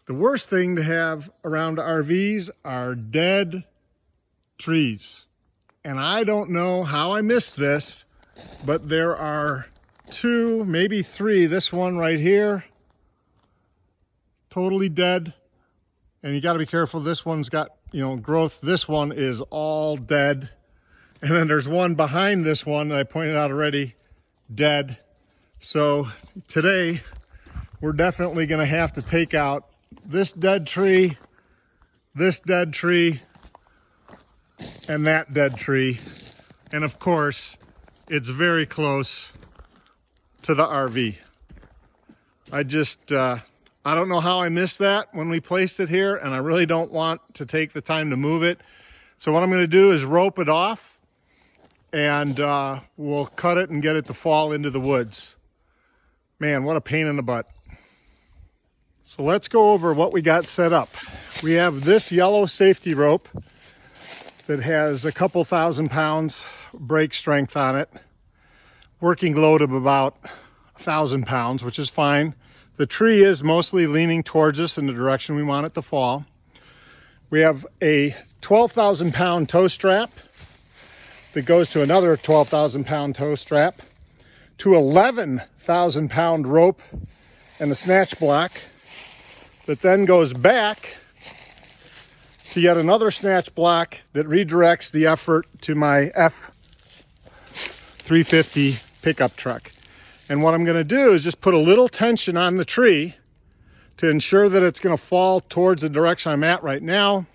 The worst thing to have around RVs are dead trees. And I don't know how I missed this, but there are 2, maybe 3. This one right here, totally dead. And you got to be careful. This one's got, growth. This one is all dead. And then there's one behind this one that I pointed out already, dead. So today we're definitely going to have to take out this dead tree, this dead tree, and that dead tree. And of course, it's very close to the RV. I don't know how I missed that when we placed it here, and I really don't want to take the time to move it. So what I'm going to do is rope it off, and we'll cut it and get it to fall into the woods. Man, what a pain in the butt. So let's go over what we got set up. We have this yellow safety rope that has a couple 1,000 pounds brake strength on it. Working load of about 1,000 pounds, which is fine. The tree is mostly leaning towards us in the direction we want it to fall. We have a 12,000 pound tow strap that goes to another 12,000 pound tow strap, to 11,000 pound rope and a snatch block that then goes back to yet another snatch block that redirects the effort to my F350 pickup truck. And what I'm going to do is just put a little tension on the tree to ensure that it's going to fall towards the direction I'm at right now.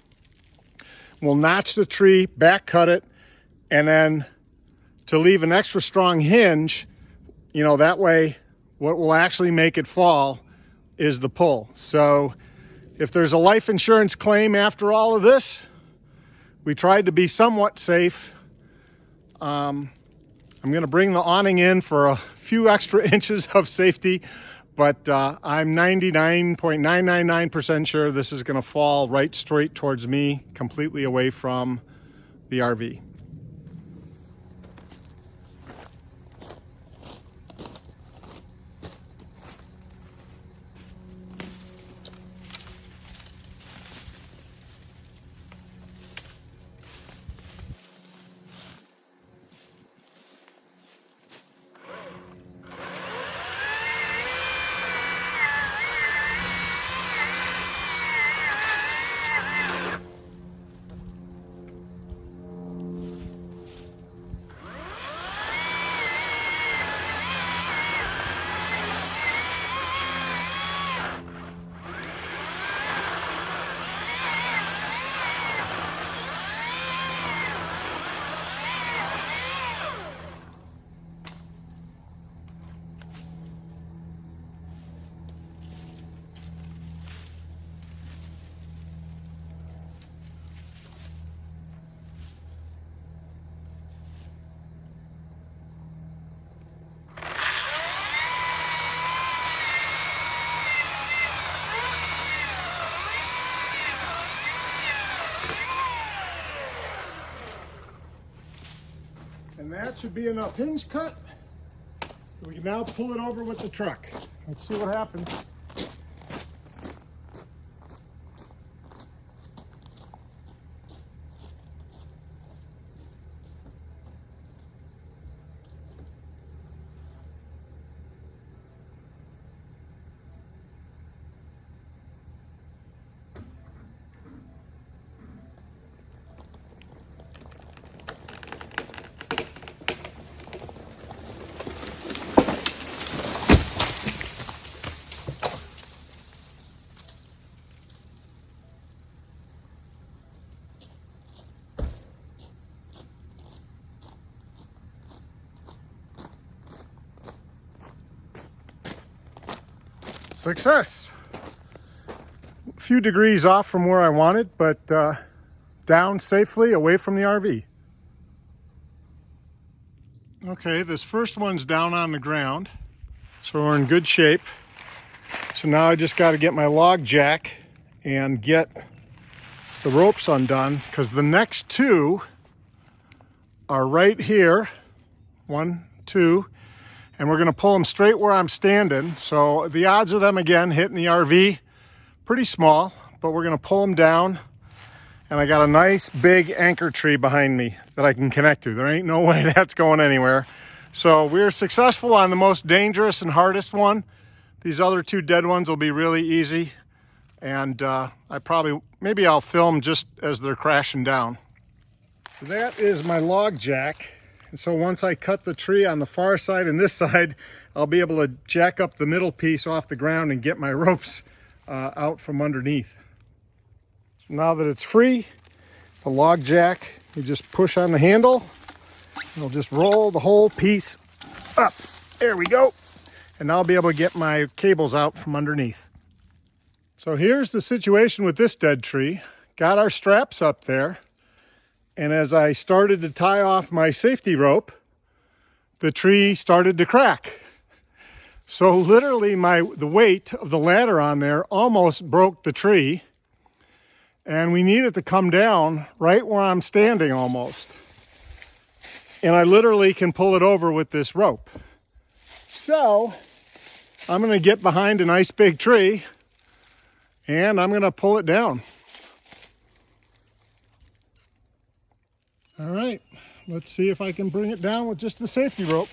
We'll notch the tree, back cut it, and then to leave an extra strong hinge, that way what will actually make it fall is the pull. So if there's a life insurance claim after all of this, we tried to be somewhat safe. I'm going to bring the awning in for a few extra inches of safety, but I'm 99.999% sure this is going to fall right straight towards me, completely away from the RV. And that should be enough hinge cut. We can now pull it over with the truck. Let's see what happens. Success. A few degrees off from where I wanted, but down safely away from the RV. Okay, this first one's down on the ground, so we're in good shape. So now I just got to get my log jack and get the ropes undone, because the next two are right here. 1, 2. And we're going to pull them straight where I'm standing. So the odds of them again hitting the RV, pretty small, but we're gonna pull them down. And I got a nice big anchor tree behind me that I can connect to. There ain't no way that's going anywhere. So we're successful on the most dangerous and hardest one. These other two dead ones will be really easy. And maybe I'll film just as they're crashing down. So that is my log jack. And so once I cut the tree on the far side and this side, I'll be able to jack up the middle piece off the ground and get my ropes out from underneath. Now that it's free, the log jack, you just push on the handle, it'll just roll the whole piece up. There we go. And now I'll be able to get my cables out from underneath. So here's the situation with this dead tree. Got our straps up there, and as I started to tie off my safety rope, the tree started to crack. So literally the weight of the ladder on there almost broke the tree. And we need it to come down right where I'm standing almost. And I literally can pull it over with this rope. So I'm gonna get behind a nice big tree and I'm gonna pull it down. All right, let's see if I can bring it down with just the safety rope.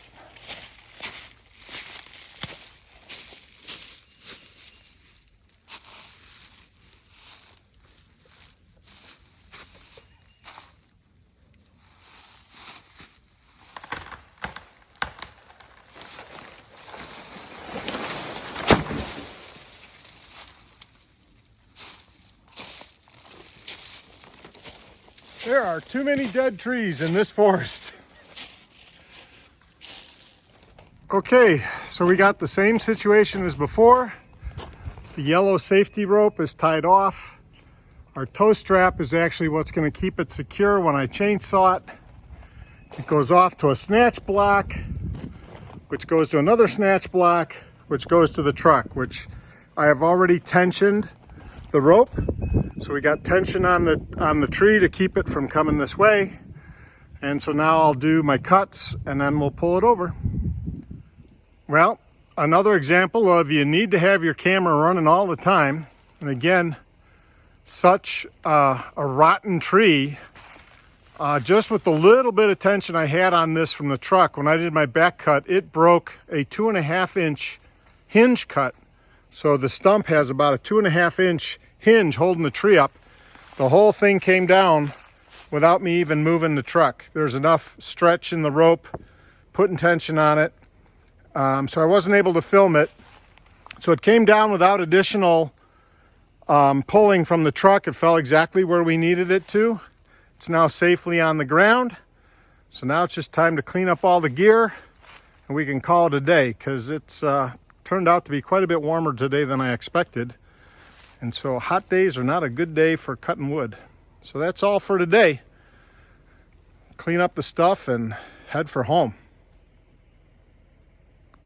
There are too many dead trees in this forest. Okay, so we got the same situation as before. The yellow safety rope is tied off. Our tow strap is actually what's going to keep it secure when I chainsaw it. It goes off to a snatch block, which goes to another snatch block, which goes to the truck, which I have already tensioned the rope. So we got tension on the tree to keep it from coming this way. And so now I'll do my cuts and then we'll pull it over. Well, another example of you need to have your camera running all the time. And again, such a rotten tree. Just with the little bit of tension I had on this from the truck, when I did my back cut, it broke a 2.5 inch hinge cut. So the stump has about a 2.5 inch hinge holding the tree up. The whole thing came down without me even moving the truck. There's enough stretch in the rope, putting tension on it. So I wasn't able to film it. So it came down without additional pulling from the truck. It fell exactly where we needed it to. It's now safely on the ground. So now it's just time to clean up all the gear and we can call it a day, because it's turned out to be quite a bit warmer today than I expected. And so hot days are not a good day for cutting wood. So that's all for today. Clean up the stuff and head for home.